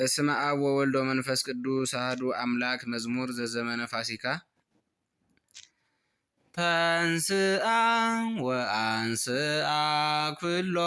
በስመ አብ ወወልድ ወመንፈስ ቅዱስ አሐዱ አምላክ። መዝሙር ዘዘመነ ፋሲካ። ተንሥአ ወአንሥአ ኩሎ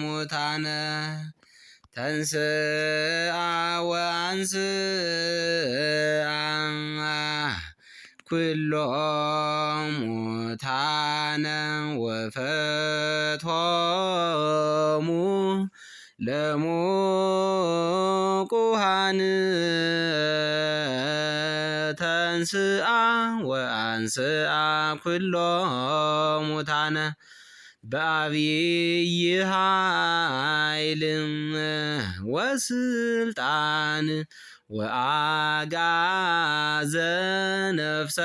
ሙታነ ተንሥአ ወአንሥአ ኩሎ ሙታነ ወፈቶሙ ለሙቁሃን ተንሥአ ወአንሥአ ኩሎ ሙታነ በዐቢይ ኃይል ወስልጣን ወአግዓዘ ነፍሰ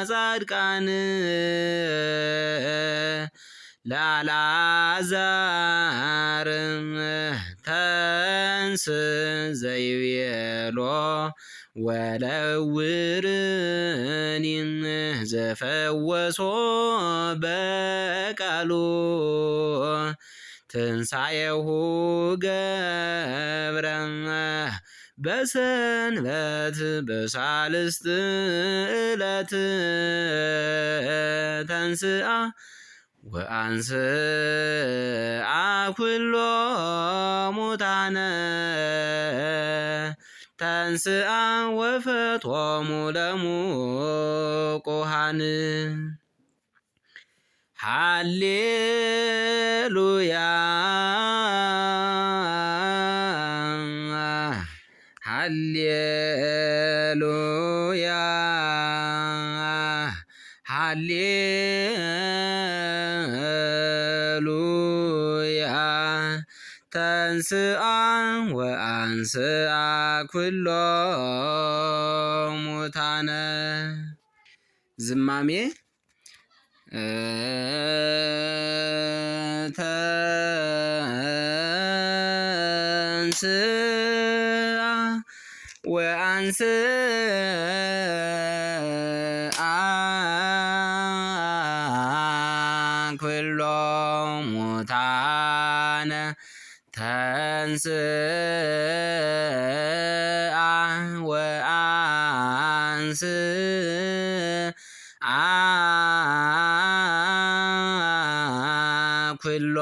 ጻድቃን ለአልዓዛር ተንስ ዘይቤሎ ወለውርኒ ዘፈወሶ በቃሉ ትንሣኤሁ ገብረ በሰንበት በሳልስት ዕለት ተንሥአ ወአንሥአ ኩሎ ሙታነ ተንሥአ ወፈቶሙ ለሙቁሃን ሃሌሉያ ሃሌሉያ ሃሌሉያ ተንሥአ ወአንሥአ ኩሎ ሙታነ። ዝማሜ ተንሥአ ወአንሥአ ኩሎ ሙታነ ተንሥአ ወአንሥአ ኩሎ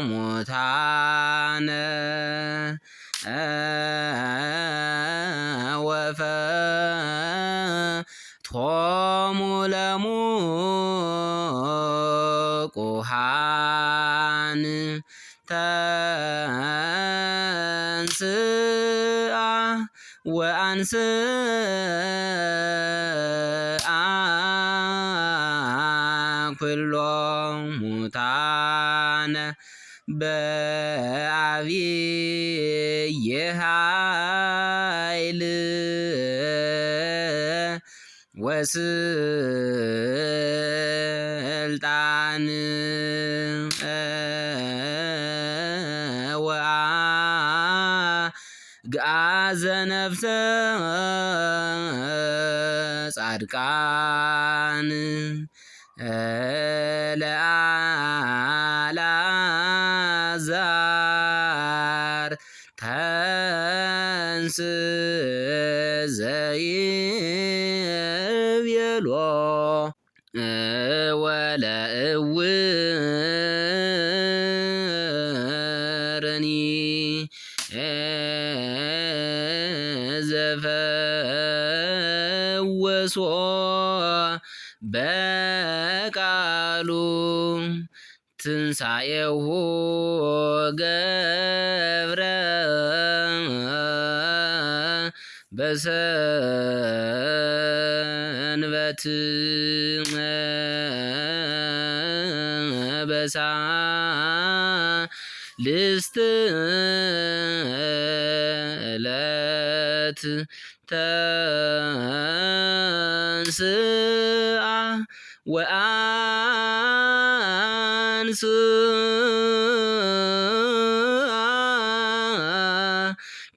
ሙታነ ወፈቶሙ ለሙቁሃን ተንሥአ ወአንሥአ ኩሎ ሙታነ በዐቢይ ኃይል ወስልጣን ወአግዓዘ ነፍሰ ጻድቃን ለአልዓዛር ተንስ ዘይቤሎ ወለእውርኒ ዘፈወሶ በቃሉ ትንሣኤሁ ገብረ በሰንበት በሳልስት ዕለት ተንሥአ ወአንሥአ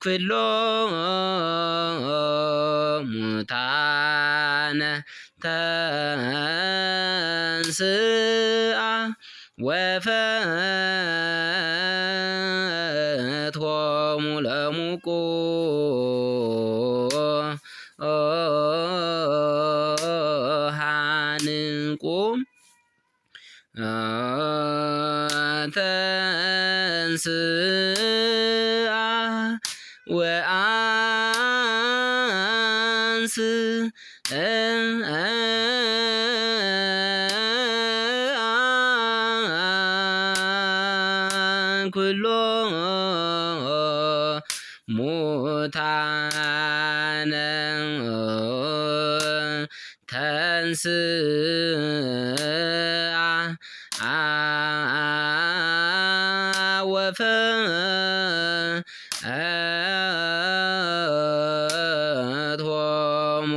ኩሎ ሙታነ ተንሥአ ወፈትሆሙ ለሙቁሃን ቁም ተንስአ ወአንስ ኩሎ ሙታነ ተንስአ ወፈትሆሙ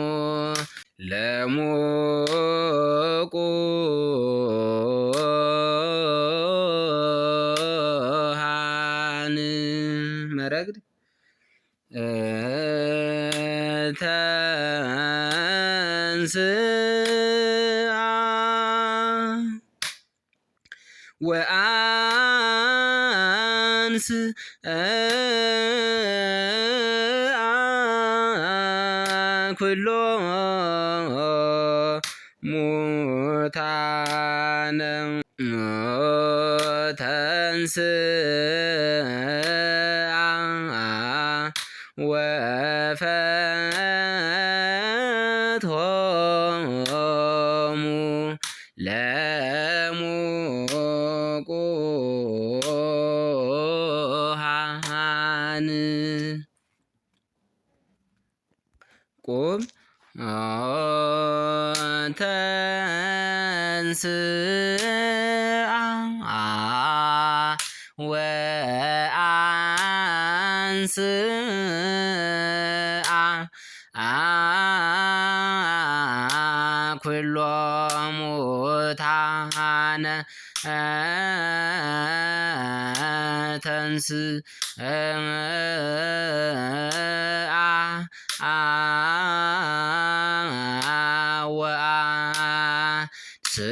ለሙቁሃን መረግድ ተንስአ ወአንስ ኩሎ ሙታነ ተንስአ ወፈትሆሙ ለሙቁሃን ቁም ተንስአ ወአንስአ ኩሎ ሙታነ ተንስአ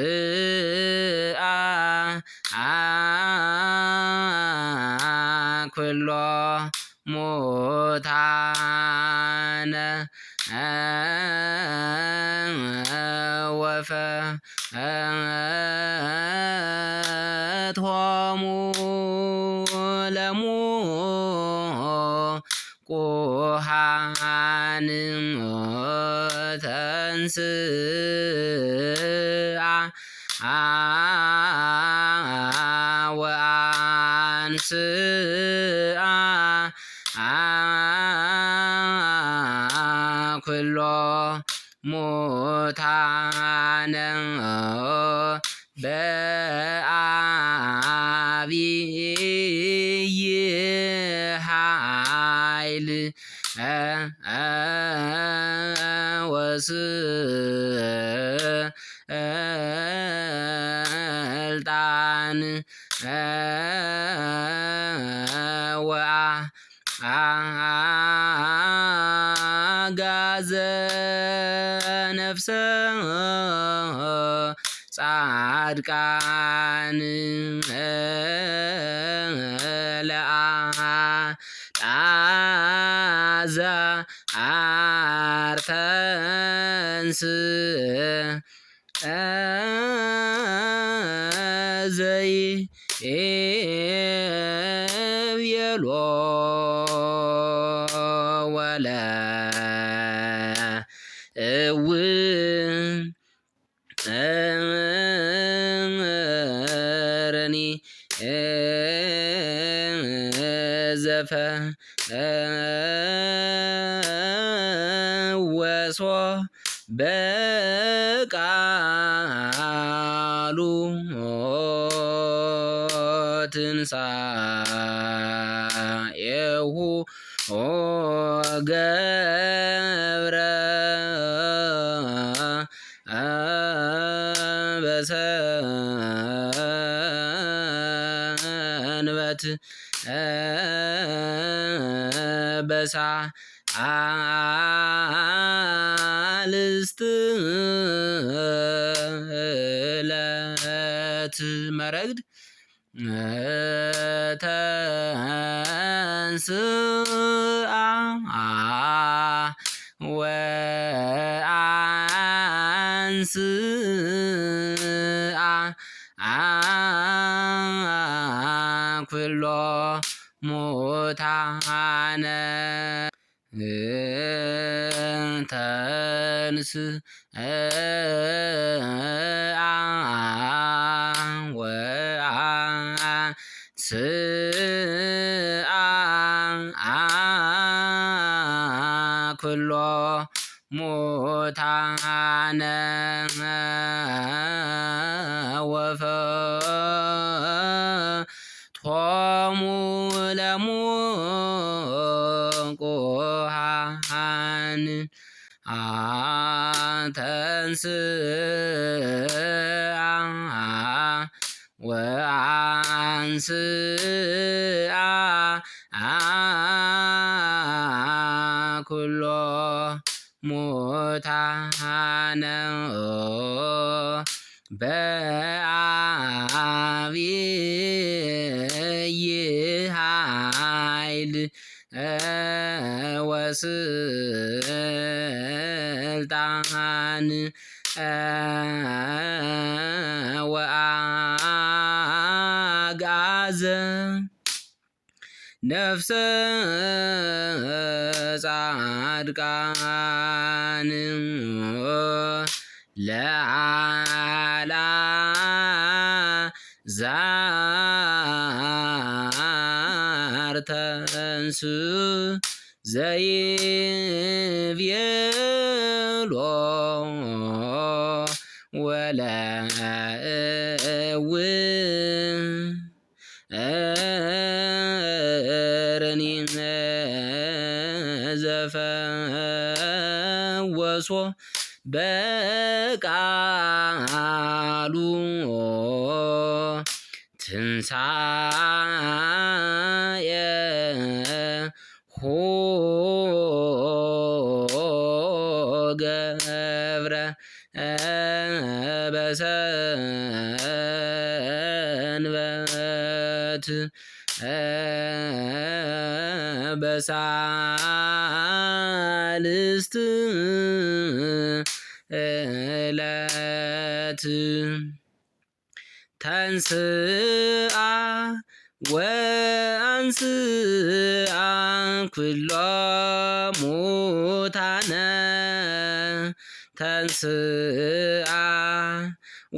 ወአንስአ ኩሎ ሙታነ ወፈትሆሙ ለሙቁሃን ተንስአ ወአንስአ ኩሎ ሙታነ በዐቢይ ኃይል ወስልጣን ወአጋዘ ነፍሰ ጻድቃን ለአልዓዛር ተንሥአ ዘይቤሎ ወለእውርኒ ዘፈወሶ በቃሉ ትንሣኤሁ ገብረ በሰንበት በሳልስት ዕለት ሰንበት መረግድ ተንስአ ወአንስአ ኩሎ ሙታነ ተንስአ ወአንስአ ኩሎ ሙታነ ወፈቶሙ ለሙቁሃን ተንስአ ወአንስአ ኩሎ ሙታነ በዐቢይ ኃይል ወስልጣን ወአግዓዘ ነፍሰ ጻድቃን ለአልዓዛር ተንስ ዘይቤሎ ወለእውርኒ ዘፈወሶ በቃሉ ትንሣኤሁ ገብረ በሰንበት በሳልስት ዕለት ተንስአ ወአንስአ ኩሎ ሙታነ ተንስአ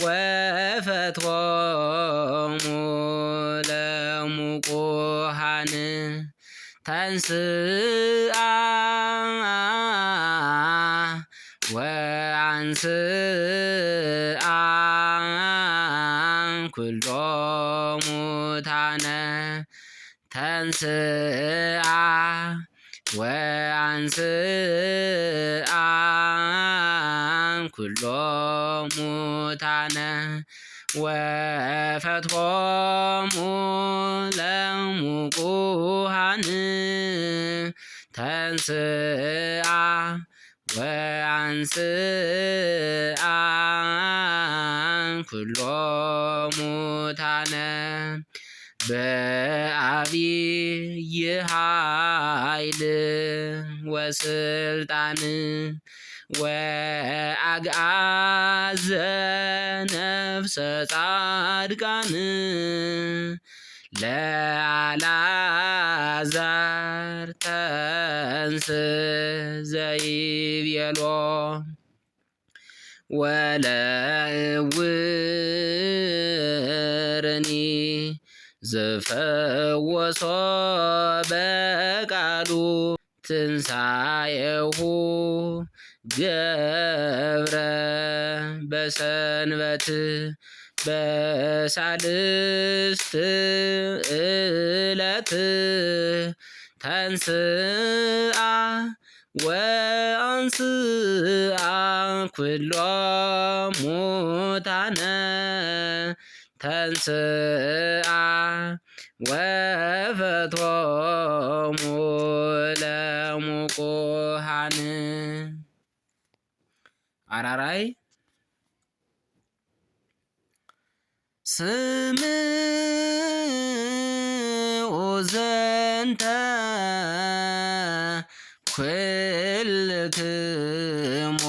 ወፈትሖሙ ለሙቁሃን ተንስአ ወአንስአ ኩሎ ሙታነ ተንስአ ወአንስአ ኩሎ ሙታነ ወፈትሖሙ ለሙቁሃን ተንስአ ወአንስአ ኩሎ ሙታነ በዐቢይ ኃይል ወስልጣን ወአግዓዘ ነፍሰ ጻድቃን ለአልዓዛር ተንስ ዘይቤሎ ወለእውርኒ ዘፈወሶ በቃሉ ትንሣኤሁ ገብረ በሰንበት በሳልስት ዕለት ተንስአ ወአንስአ ኩሎ ሙታነ ተንስአ ወፈትሖሙ ለሙቁሃን። አራራይ ስምዑ ዘንተ ኩልክሙ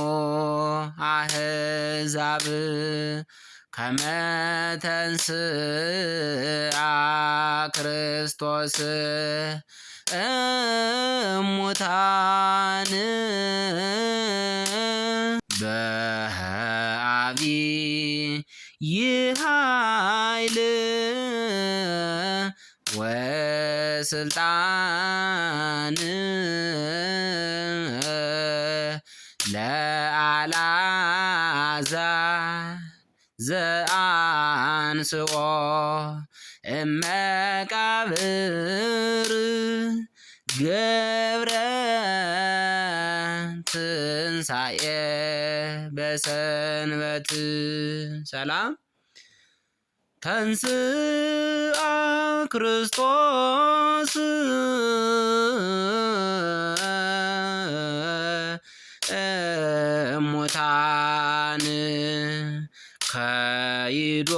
አሕዛብ ከመ ተንሥአ ክርስቶስ እሙታን በዐቢይ ኃይል ወስልጣን ለአልዓዛር ዘአንሥኦ እመቃብር ገብረ ትንሣኤ በሰንበት። ሰላም ተንሥአ ክርስቶስ እሙታን ከይዶ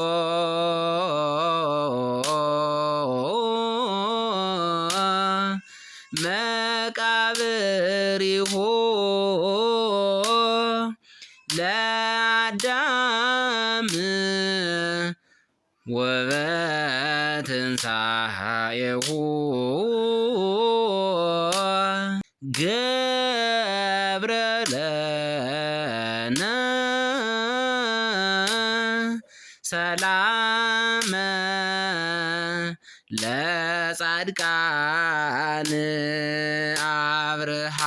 መቃብሪሁ ለአዳም ወበትንሣኤሁ ገብረ ለነ ሰላመ ለጻድቃን አብርሃ